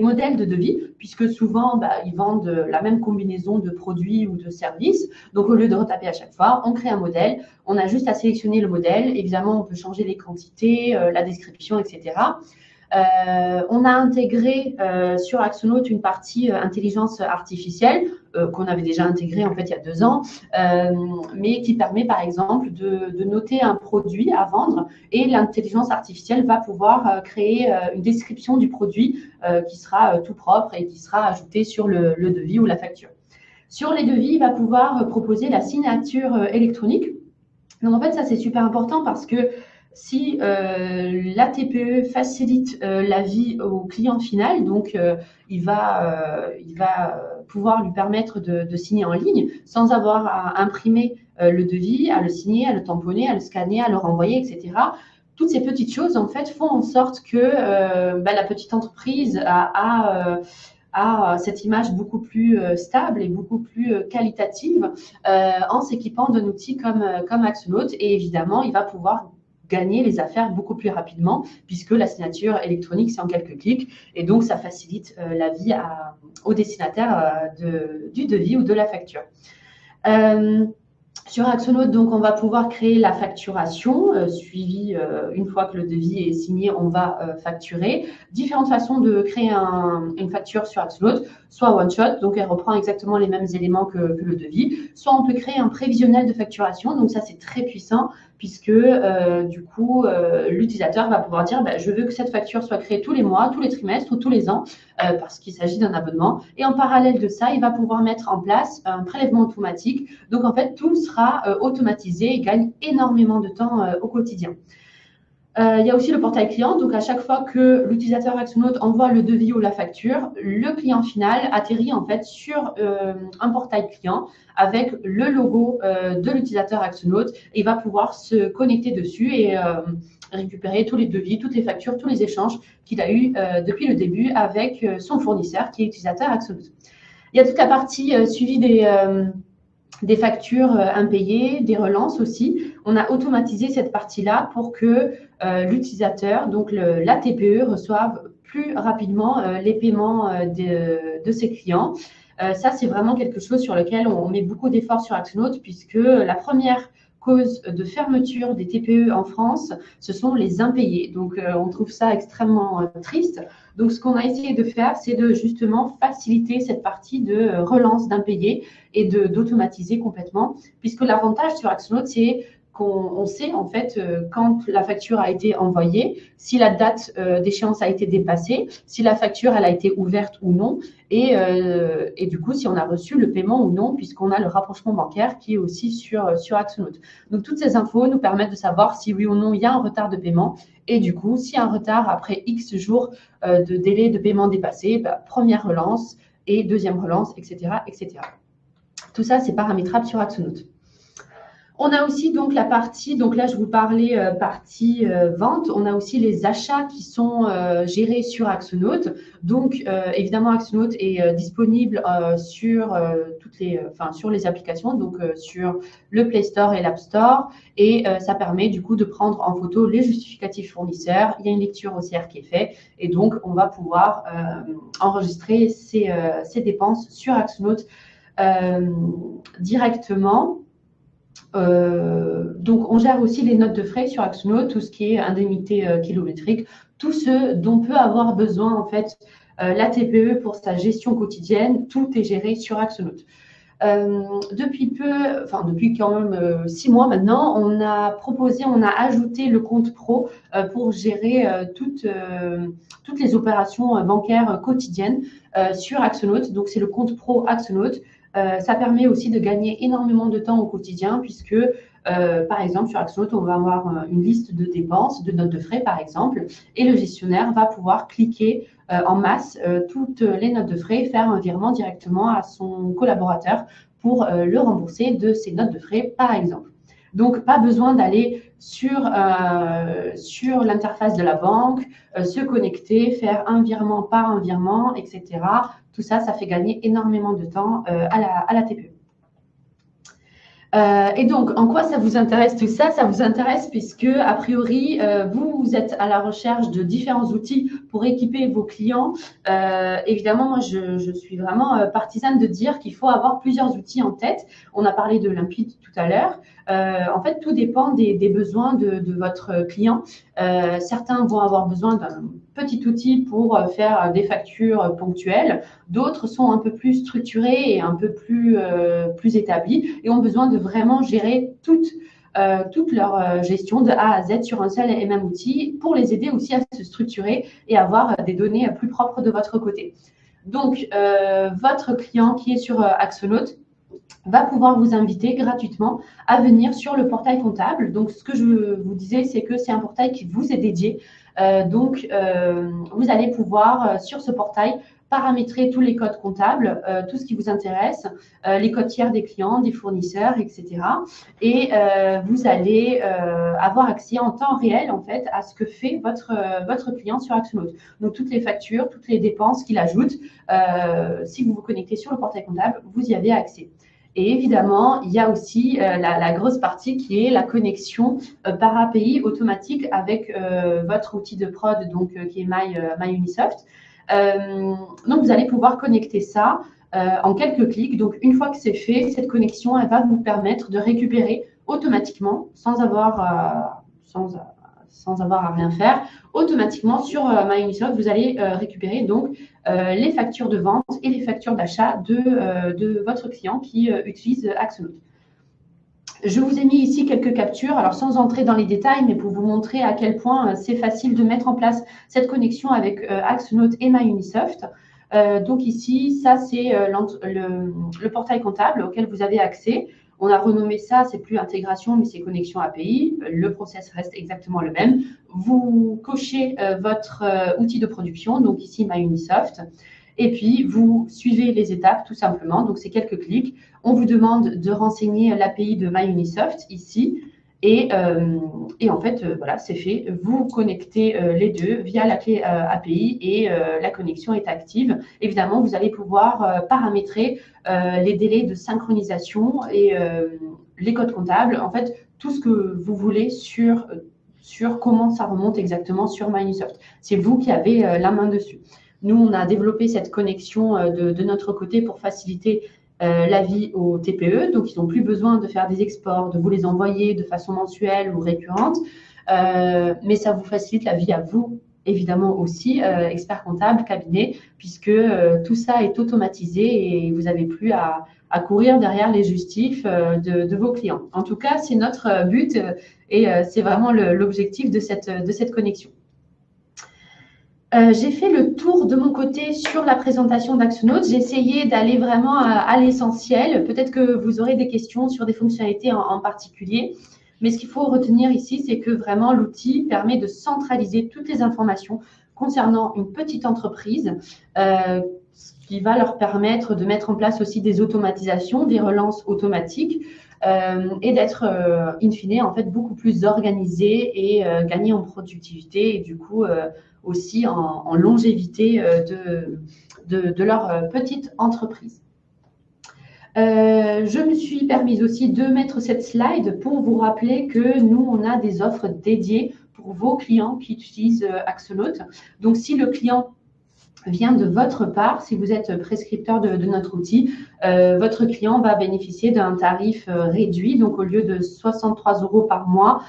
modèles de devis, puisque souvent ils vendent la même combinaison de produits ou de services. Donc au lieu de retaper à chaque fois, on crée un modèle. On a juste à sélectionner le modèle. Évidemment, on peut changer les quantités, la description, etc. On a intégré sur Axoloot une partie intelligence artificielle qu'on avait déjà intégrée en fait il y a 2 ans, mais qui permet par exemple de noter un produit à vendre et l'intelligence artificielle va pouvoir créer une description du produit qui sera tout propre et qui sera ajoutée sur le devis ou la facture. Sur les devis, il va pouvoir proposer la signature électronique. Donc en fait, ça c'est super important parce que si la TPE facilite la vie au client final, donc il va pouvoir lui permettre de signer en ligne sans avoir à imprimer le devis, à le signer, à le tamponner, à le scanner, à le renvoyer, etc. Toutes ces petites choses, en fait, font en sorte que la petite entreprise a cette image beaucoup plus stable et beaucoup plus qualitative en s'équipant d'un outil comme Axoloot. Et évidemment, il va pouvoir gagner les affaires beaucoup plus rapidement puisque la signature électronique, c'est en quelques clics. Et donc, ça facilite la vie au destinataire du devis ou de la facture. Sur Axoloot, donc, on va pouvoir créer la facturation, suivie une fois que le devis est signé, on va facturer. Différentes façons de créer une facture sur Axoloot, soit one shot, donc elle reprend exactement les mêmes éléments que le devis, soit on peut créer un prévisionnel de facturation, donc ça c'est très puissant puisque du coup l'utilisateur va pouvoir dire je veux que cette facture soit créée tous les mois, tous les trimestres ou tous les ans parce qu'il s'agit d'un abonnement. Et en parallèle de ça, il va pouvoir mettre en place un prélèvement automatique. Donc en fait, tout sera automatisé et gagne énormément de temps au quotidien. Il y a aussi le portail client. Donc, à chaque fois que l'utilisateur Axoloot envoie le devis ou la facture, le client final atterrit en fait sur un portail client avec le logo de l'utilisateur Axoloot et il va pouvoir se connecter dessus et récupérer tous les devis, toutes les factures, tous les échanges qu'il a eu depuis le début avec son fournisseur qui est utilisateur Axoloot. Il y a toute la partie suivi des factures impayées, des relances aussi. On a automatisé cette partie-là pour que l'utilisateur, donc la TPE, reçoive plus rapidement les paiements de ses clients. Ça, c'est vraiment quelque chose sur lequel on met beaucoup d'efforts sur Axoloot puisque la première cause de fermeture des TPE en France, ce sont les impayés. Donc, on trouve ça extrêmement triste. Donc, ce qu'on a essayé de faire, c'est de justement faciliter cette partie de relance d'impayés et d'automatiser complètement, puisque l'avantage sur Axonote, c'est qu'on sait en fait quand la facture a été envoyée, si la date d'échéance a été dépassée, si la facture elle a été ouverte ou non, et du coup si on a reçu le paiement ou non, puisqu'on a le rapprochement bancaire qui est aussi sur Axonote. Donc toutes ces infos nous permettent de savoir si oui ou non il y a un retard de paiement, et du coup s'il y a un retard après X jours de délai de paiement dépassé, première relance et deuxième relance, etc., etc. Tout ça c'est paramétrable sur Axonote. On a aussi donc la partie, donc là je vous parlais partie vente, on a aussi les achats qui sont gérés sur Axonote. Donc évidemment Axonote est disponible sur sur les applications, donc sur le Play Store et l'App Store, et ça permet du coup de prendre en photo les justificatifs fournisseurs. Il y a une lecture OCR qui est faite, et donc on va pouvoir enregistrer ces dépenses sur Axonote directement. Donc, on gère aussi les notes de frais sur Axonote, tout ce qui est indemnité kilométrique, tout ce dont peut avoir besoin en fait la TPE pour sa gestion quotidienne, tout est géré sur Axonote. Depuis quand même 6 mois maintenant, on a ajouté le compte pro pour gérer toutes les opérations bancaires quotidiennes sur Axonote. Donc, c'est le compte pro Axonote. Ça permet aussi de gagner énormément de temps au quotidien puisque, par exemple, sur Axonote, on va avoir une liste de dépenses, de notes de frais, par exemple, et le gestionnaire va pouvoir cliquer en masse toutes les notes de frais et faire un virement directement à son collaborateur pour le rembourser de ses notes de frais, par exemple. Donc, pas besoin d'aller sur l'interface de la banque, se connecter, faire un virement par un virement, etc. Tout ça, ça fait gagner énormément de temps à la TPE. Et donc, en quoi ça vous intéresse tout ça? Ça vous intéresse puisque, a priori, vous êtes à la recherche de différents outils pour équiper vos clients. Évidemment, moi, je suis vraiment partisane de dire qu'il faut avoir plusieurs outils en tête. On a parlé de Limpide tout à l'heure. En fait, tout dépend des besoins de votre client. Certains vont avoir besoin d'un petit outil pour faire des factures ponctuelles. D'autres sont un peu plus structurés et un peu plus établis et ont besoin de vraiment gérer toute leur gestion de A à Z sur un seul et même outil pour les aider aussi à se structurer et avoir des données plus propres de votre côté. Donc, votre client qui est sur Axonote va pouvoir vous inviter gratuitement à venir sur le portail comptable. Donc, ce que je vous disais, c'est que c'est un portail qui vous est dédié. Vous allez pouvoir, sur ce portail, paramétrer tous les codes comptables, tout ce qui vous intéresse, les codes tiers des clients, des fournisseurs, etc. Et vous allez avoir accès en temps réel, en fait, à ce que fait votre client sur Axonote. Donc, toutes les factures, toutes les dépenses qu'il ajoute, si vous vous connectez sur le portail comptable, vous y avez accès. Et évidemment, il y a aussi la grosse partie qui est la connexion par API automatique avec votre outil de prod, donc, qui est MyUnisoft. Donc, vous allez pouvoir connecter ça en quelques clics. Donc, une fois que c'est fait, cette connexion, elle va vous permettre de récupérer automatiquement, sans avoir à rien faire, automatiquement sur MyUnisoft, vous allez récupérer donc les factures de vente et les factures d'achat de votre client qui utilise Axonote. Je vous ai mis ici quelques captures, alors sans entrer dans les détails, mais pour vous montrer à quel point c'est facile de mettre en place cette connexion avec Axonote et MyUnisoft. Donc ici, ça c'est le portail comptable auquel vous avez accès. On a renommé ça, c'est plus intégration, mais c'est connexion API. Le process reste exactement le même. Vous cochez votre outil de production, donc ici MyUnisoft. Et puis, vous suivez les étapes tout simplement. Donc, c'est quelques clics. On vous demande de renseigner l'API de MyUnisoft ici. Et en fait, voilà, c'est fait. Vous connectez les deux via la clé API et la connexion est active. Évidemment, vous allez pouvoir paramétrer les délais de synchronisation et les codes comptables. En fait, tout ce que vous voulez sur comment ça remonte exactement sur MyUnisoft. C'est vous qui avez la main dessus. Nous, on a développé cette connexion de notre côté pour faciliter l'avis au TPE, donc ils n'ont plus besoin de faire des exports, de vous les envoyer de façon mensuelle ou récurrente, mais ça vous facilite la vie à vous, évidemment aussi, expert comptable, cabinet, puisque tout ça est automatisé et vous n'avez plus à courir derrière les justifs de vos clients. En tout cas, c'est notre but et c'est vraiment l'objectif de cette connexion. J'ai fait le tour de mon côté sur la présentation d'Axonote. J'ai essayé d'aller vraiment à l'essentiel. Peut-être que vous aurez des questions sur des fonctionnalités en particulier. Mais ce qu'il faut retenir ici, c'est que vraiment l'outil permet de centraliser toutes les informations concernant une petite entreprise, ce qui va leur permettre de mettre en place aussi des automatisations, des relances automatiques et d'être, in fine, en fait, beaucoup plus organisé et gagner en productivité et du coup aussi en longévité de leur petite entreprise. Je me suis permise aussi de mettre cette slide pour vous rappeler que nous, on a des offres dédiées pour vos clients qui utilisent Axonote. Donc, si le client vient de votre part, si vous êtes prescripteur de notre outil, votre client va bénéficier d'un tarif réduit. Donc, au lieu de 63 € par mois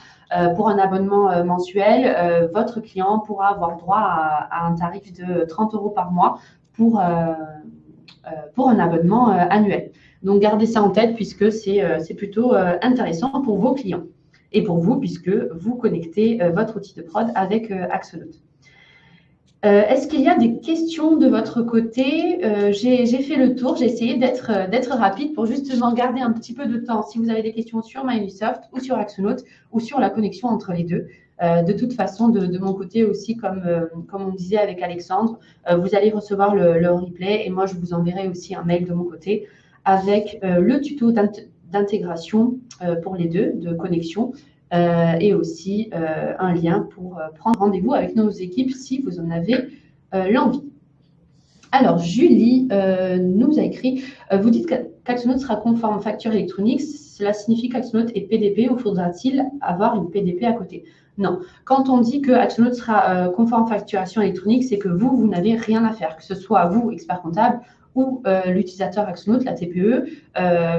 pour un abonnement mensuel, votre client pourra avoir droit à un tarif de 30 € par mois pour un abonnement annuel. Donc, gardez ça en tête puisque c'est plutôt intéressant pour vos clients et pour vous puisque vous connectez votre outil de prod avec Axonote. Est-ce qu'il y a des questions de votre côté? J'ai fait le tour, j'ai essayé d'être rapide pour justement garder un petit peu de temps si vous avez des questions sur Microsoft ou sur Axonote ou sur la connexion entre les deux. De toute façon, de mon côté aussi, comme on disait avec Alexandre, vous allez recevoir le replay et moi, je vous enverrai aussi un mail de mon côté avec le tuto d'intégration pour les deux, de connexion, et aussi un lien pour prendre rendez-vous avec nos équipes si vous en avez l'envie. Alors, Julie nous a écrit, vous dites qu'Axonote sera conforme facture électronique, cela signifie qu'Axonote est PDP ou faudra-t-il avoir une PDP à côté? Non, quand on dit que Axonote sera conforme facturation électronique, c'est que vous n'avez rien à faire, que ce soit vous, expert comptable, ou l'utilisateur Axonote, la TPE,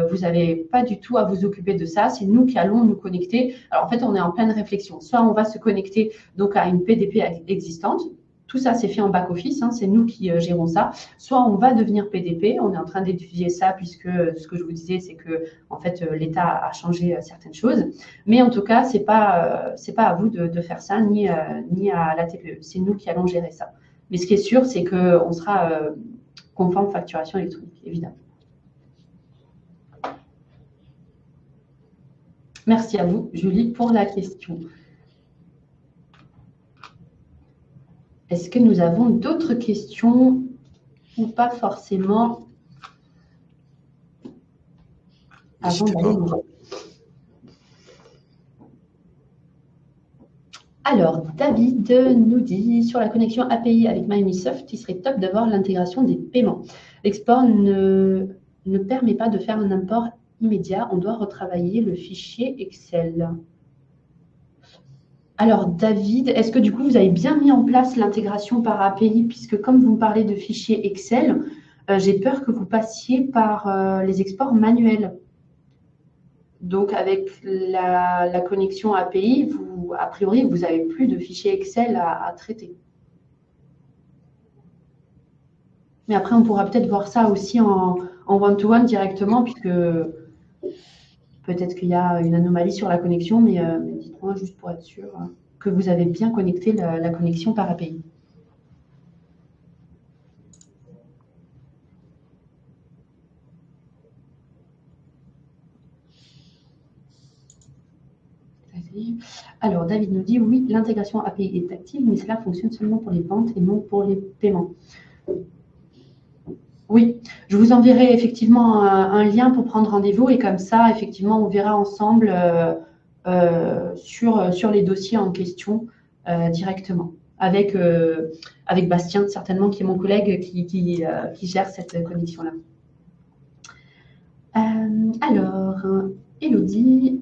vous n'avez pas du tout à vous occuper de ça. C'est nous qui allons nous connecter. Alors, en fait, on est en pleine réflexion. Soit on va se connecter donc à une PDP existante. Tout ça, c'est fait en back-office. Hein, c'est nous qui gérons ça. Soit on va devenir PDP. On est en train d'étudier ça puisque ce que je vous disais, c'est que en fait, l'État a changé certaines choses. Mais en tout cas, c'est pas à vous de faire ça, ni à la TPE. C'est nous qui allons gérer ça. Mais ce qui est sûr, c'est qu'on sera conforme facturation électronique, évidemment. Merci à vous, Julie, pour la question. Est-ce que nous avons d'autres questions ou pas forcément avant d'aller voir? Alors, David nous dit, sur la connexion API avec Microsoft, il serait top d'avoir l'intégration des paiements. L'export ne permet pas de faire un import immédiat. On doit retravailler le fichier Excel. Alors, David, est-ce que du coup, vous avez bien mis en place l'intégration par API, puisque comme vous me parlez de fichiers Excel, j'ai peur que vous passiez par les exports manuels. Donc, avec la connexion API, a priori, vous n'avez plus de fichiers Excel à traiter. Mais après, on pourra peut-être voir ça aussi en one-to-one directement, puisque peut-être qu'il y a une anomalie sur la connexion, mais dites-moi juste pour être sûr que vous avez bien connecté la connexion par API. Alors, David nous dit, oui, l'intégration API est active, mais cela fonctionne seulement pour les ventes et non pour les paiements. Oui, je vous enverrai effectivement un lien pour prendre rendez-vous et comme ça, effectivement, on verra ensemble sur les dossiers en question directement. Avec Bastien, certainement, qui est mon collègue qui gère cette connexion-là. Alors, Elodie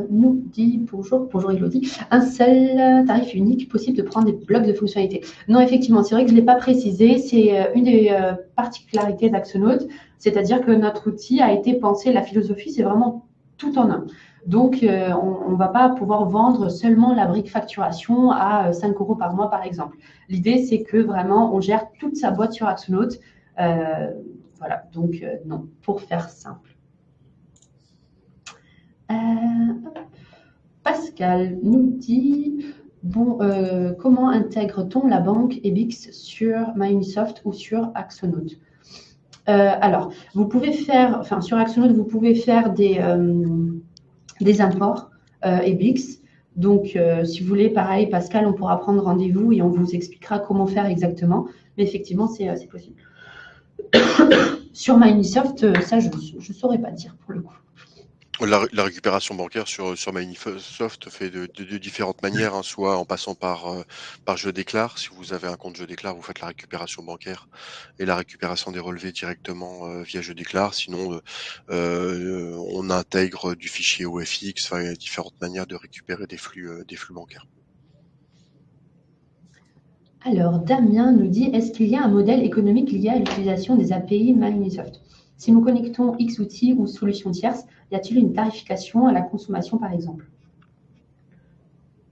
nous dit bonjour, bonjour Elodie, un seul tarif unique possible de prendre des blocs de fonctionnalités. Non, effectivement, c'est vrai que je ne l'ai pas précisé, c'est une des particularités d'Axonaut, c'est-à-dire que notre outil a été pensé, la philosophie, c'est vraiment tout en un. Donc, on ne va pas pouvoir vendre seulement la brique facturation à 5 euros par mois, par exemple. L'idée, c'est que vraiment, on gère toute sa boîte sur Axonaut. Voilà, donc non, pour faire simple. Pascal nous dit bon, comment intègre-t-on la banque EBIX sur Microsoft ou sur Axonaut? Alors, vous pouvez faire, enfin sur Axonaut, vous pouvez faire des imports EBIX. Donc, si vous voulez, pareil, Pascal, on pourra prendre rendez-vous et on vous expliquera comment faire exactement. Mais effectivement, c'est possible. Sur Microsoft, ça, je ne saurais pas dire pour le coup. La récupération bancaire sur Microsoft fait de différentes manières, hein, soit en passant par Je déclare. Si vous avez un compte Je déclare, vous faites la récupération bancaire et la récupération des relevés directement via Je déclare. Sinon, on intègre du fichier OFX. Enfin, il y a différentes manières de récupérer des flux bancaires. Alors, Damien nous dit, est-ce qu'il y a un modèle économique lié à l'utilisation des API Microsoft? Si nous connectons X outils ou solutions tierces, y a-t-il une tarification à la consommation, par exemple?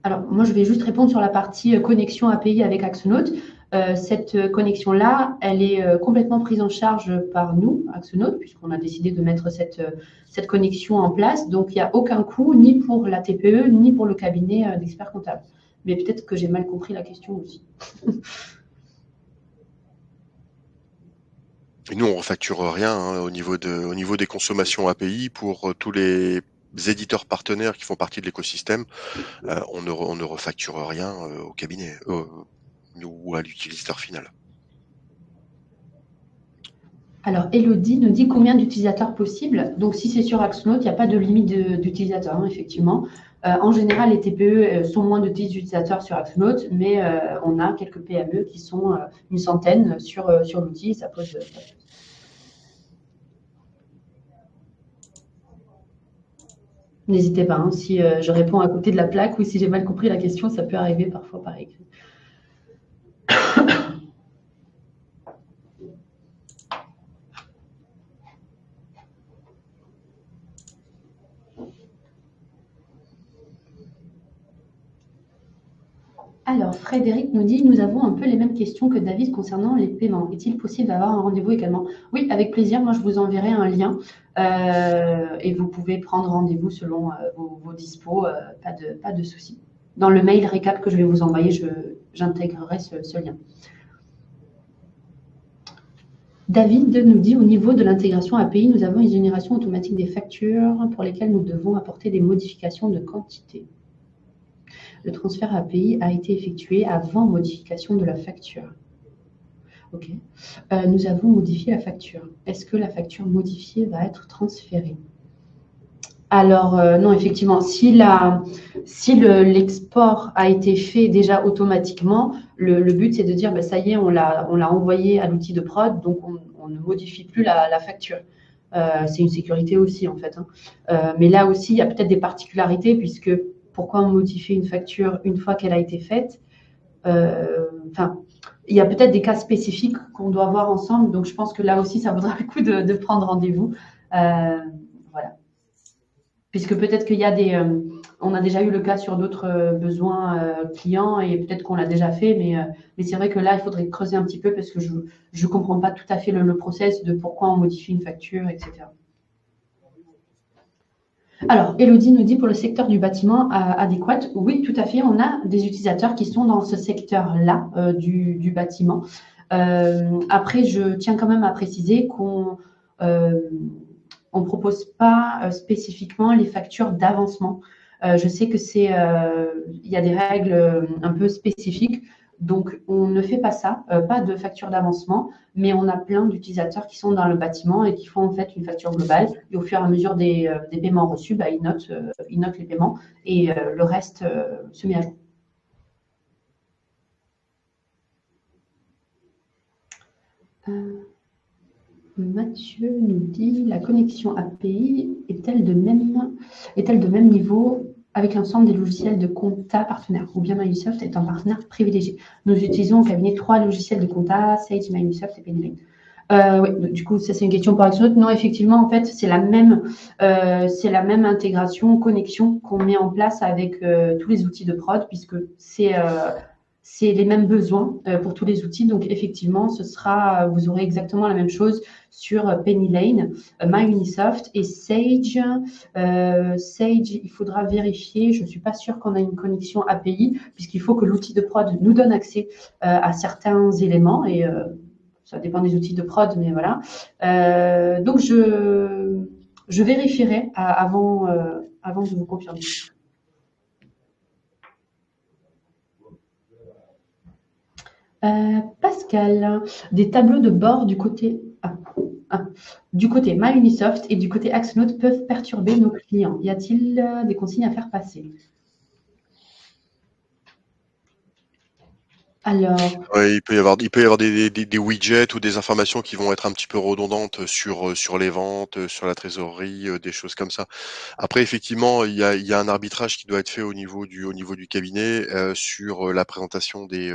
Alors, moi, je vais juste répondre sur la partie connexion API avec Axonaut. Cette connexion-là, elle est complètement prise en charge par nous, Axonaut, puisqu'on a décidé de mettre cette connexion en place. Donc, il n'y a aucun coût, ni pour la TPE, ni pour le cabinet d'experts comptables. Mais peut-être que j'ai mal compris la question aussi. Et nous, on refacture rien hein, au niveau des consommations API pour tous les éditeurs partenaires qui font partie de l'écosystème. On ne refacture rien au cabinet ou à l'utilisateur final. Alors, Elodie nous dit combien d'utilisateurs possibles. Donc, si c'est sur Axonaut, il n'y a pas de limite d'utilisateurs, hein, effectivement. En général, les TPE sont moins de 10 utilisateurs sur Axonaut, mais on a quelques PME qui sont une centaine sur l'outil. Ça pose pas de souci. N'hésitez pas, hein, si je réponds à côté de la plaque ou si j'ai mal compris la question, ça peut arriver parfois par écrit. Alors, Frédéric nous dit, nous avons un peu les mêmes questions que David concernant les paiements. Est-il possible d'avoir un rendez-vous également? Oui, avec plaisir. Moi, je vous enverrai un lien et vous pouvez prendre rendez-vous selon vos dispos. Pas de souci. Dans le mail récap que je vais vous envoyer, j'intégrerai ce lien. David nous dit, au niveau de l'intégration API, nous avons une génération automatique des factures pour lesquelles nous devons apporter des modifications de quantité. Le transfert API a été effectué avant modification de la facture. Ok. Nous avons modifié la facture. Est-ce que la facture modifiée va être transférée? Alors, non, effectivement, si l'export a été fait déjà automatiquement, le but, c'est de dire, ça y est, on l'a envoyé à l'outil de prod, donc on ne modifie plus la facture. C'est une sécurité aussi, en fait. Hein. Mais là aussi, il y a peut-être des particularités, puisque pourquoi on modifie une facture une fois qu'elle a été faite? Il y a peut-être des cas spécifiques qu'on doit voir ensemble. Donc, je pense que là aussi, ça vaudra le coup de prendre rendez-vous. Voilà. Puisque peut-être qu'il y a on a déjà eu le cas sur d'autres besoins clients et peut-être qu'on l'a déjà fait, mais c'est vrai que là, il faudrait creuser un petit peu parce que je ne comprends pas tout à fait le process de pourquoi on modifie une facture, etc. Alors, Elodie nous dit pour le secteur du bâtiment adéquat, oui, tout à fait, on a des utilisateurs qui sont dans ce secteur-là du bâtiment. Après, je tiens quand même à préciser qu'on ne propose pas spécifiquement les factures d'avancement. Je sais que il y a des règles un peu spécifiques. Donc, on ne fait pas ça, pas de facture d'avancement, mais on a plein d'utilisateurs qui sont dans le bâtiment et qui font en fait une facture globale. Et au fur et à mesure des paiements reçus, ils notent les paiements et le reste se met à jour. Mathieu nous dit la connexion API est-elle de même niveau avec l'ensemble des logiciels de compta partenaires ou bien Microsoft est un partenaire privilégié? Nous utilisons au cabinet 3 logiciels de compta, Sage, Microsoft et Penny. Oui, du coup, ça c'est une question pour Axolot. Non, effectivement, en fait, c'est la même intégration, connexion qu'on met en place avec tous les outils de prod, puisque c'est les mêmes besoins pour tous les outils. Donc, effectivement, vous aurez exactement la même chose sur Penny Lane, MyUnisoft et Sage. Sage, il faudra vérifier. Je ne suis pas sûre qu'on a une connexion API, puisqu'il faut que l'outil de prod nous donne accès à certains éléments et ça dépend des outils de prod, mais voilà. Donc, je vérifierai avant de vous confirmer. Pascal, des tableaux de bord du côté MyUnisoft et du côté Axnote peuvent perturber nos clients. Y a-t-il des consignes à faire passer? Alors, Ouais, il peut y avoir des widgets ou des informations qui vont être un petit peu redondantes sur les ventes, sur la trésorerie, des choses comme ça. Après effectivement, il y a un arbitrage qui doit être fait au niveau du cabinet, sur, la présentation des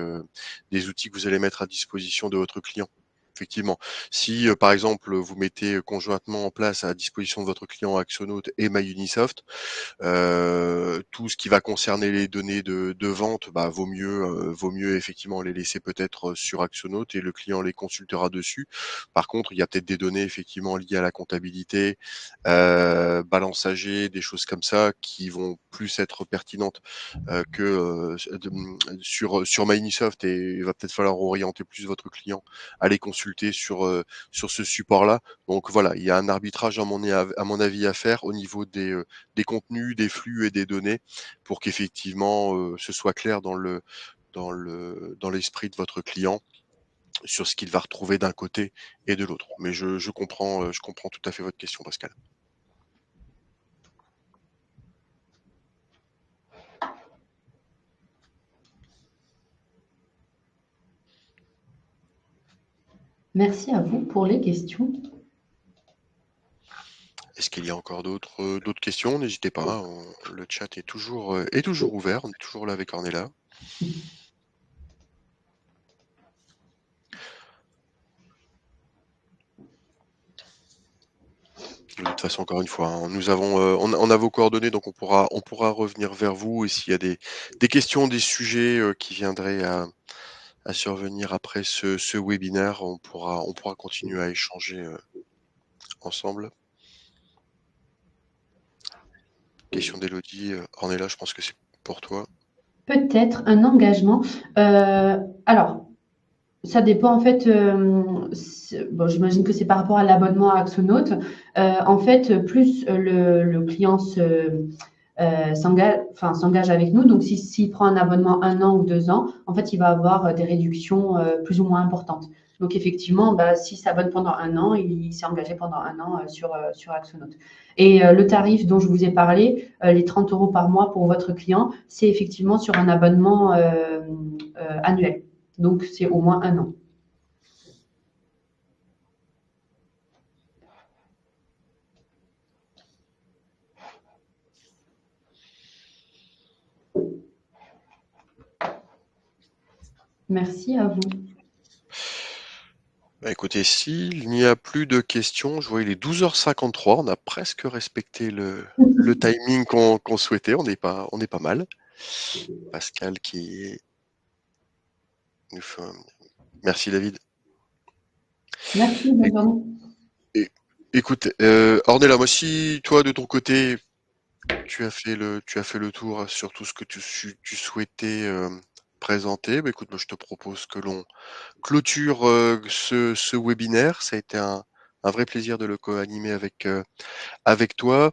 outils que vous allez mettre à disposition de votre client. Effectivement. Si, par exemple, vous mettez conjointement en place à disposition de votre client Axonote et MyUnisoft, tout ce qui va concerner les données de vente, bah, vaut mieux effectivement les laisser peut-être sur Axonote et le client les consultera dessus. Par contre, il y a peut-être des données effectivement liées à la comptabilité, balance AG, des choses comme ça qui vont plus être pertinentes que sur MyUnisoft et il va peut-être falloir orienter plus votre client à les consulter sur ce support-là. Donc voilà, il y a un arbitrage à mon avis à faire au niveau des contenus, des flux et des données pour qu'effectivement, ce soit clair dans l'esprit de votre client sur ce qu'il va retrouver d'un côté et de l'autre. Mais je comprends tout à fait votre question, Pascal. merci à vous pour les questions. Est-ce qu'il y a encore d'autres questions? N'hésitez pas, le chat est toujours ouvert, on est toujours là avec Ornella. De toute façon, encore une fois, hein, nous avons, on a vos coordonnées, donc on pourra revenir vers vous et s'il y a des questions, des sujets, qui viendraient à survenir après ce webinaire, on pourra continuer à échanger, ensemble. Question d'Élodie, Ornella, je pense que c'est pour toi. Peut-être un engagement. Alors, ça dépend en fait. Bon, j'imagine que c'est par rapport à l'abonnement à Axonote. En fait, plus le client s'engage avec nous. Donc, s'il prend un abonnement 1 an ou 2 ans, en fait, il va avoir des réductions plus ou moins importantes. Donc, effectivement, bah, s'il s'abonne pendant 1 an, il s'est engagé pendant 1 an sur Axonote. Et le tarif dont je vous ai parlé, les 30 € par mois pour votre client, c'est effectivement sur un abonnement annuel. Donc, c'est au moins 1 an. Merci à vous. Bah, écoutez, s'il n'y a plus de questions, je vois il est 12h53, on a presque respecté le timing qu'on souhaitait, on est pas mal. Pascal qui nous fait merci David. Merci, bonne Éc journée. é écoute, Ornella, moi si toi de ton côté, tu as fait le tour sur tout ce que tu souhaitais, présenter, bah, écoute, moi je te propose que l'on clôture, ce webinaire. Ça a été un vrai plaisir de le co-animer avec toi.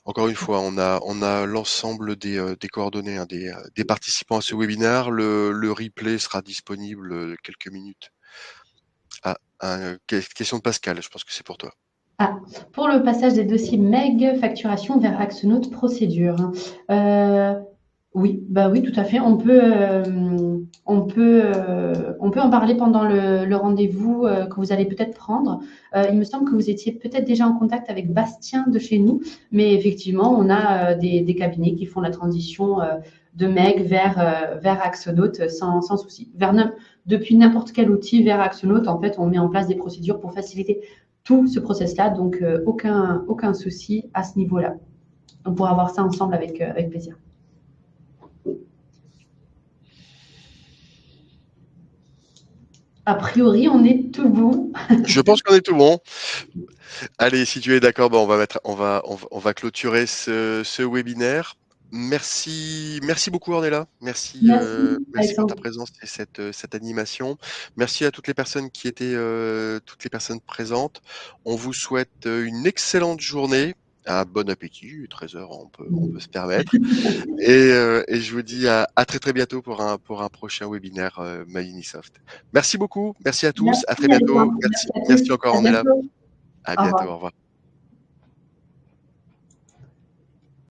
Encore une fois, on a l'ensemble des coordonnées, hein, des participants à ce webinaire. Le replay sera disponible, quelques minutes. Question de Pascal, je pense que c'est pour toi. Ah, pour le passage des dossiers MEG, facturation vers Axonote procédure. Oui, bah oui, tout à fait. On peut en parler pendant le rendez-vous que vous allez peut-être prendre. Il me semble que vous étiez peut-être déjà en contact avec Bastien de chez nous, mais effectivement, on a des cabinets qui font la transition de MEG vers Axonote sans souci. Depuis n'importe quel outil vers Axonote, en fait, on met en place des procédures pour faciliter tout ce process-là, donc aucun souci à ce niveau-là. On pourra voir ça ensemble avec plaisir. A priori, on est tout bon. Je pense qu'on est tout bon. Allez, si tu es d'accord, bah, on va clôturer ce webinaire. Merci beaucoup Ornella. Merci, Merci pour ta Alexandre. présence et cette animation. Merci à toutes les personnes qui étaient, toutes les personnes présentes. On vous souhaite une excellente journée. Un bon appétit, 13 h, on peut se permettre. Et je vous dis à très très bientôt pour un prochain webinaire MyUnisoft. Merci beaucoup, merci à tous, à très Merci, bientôt. Alexandre. Merci à tous. Merci encore À Ornella. bientôt. À Au bientôt, revoir. au revoir.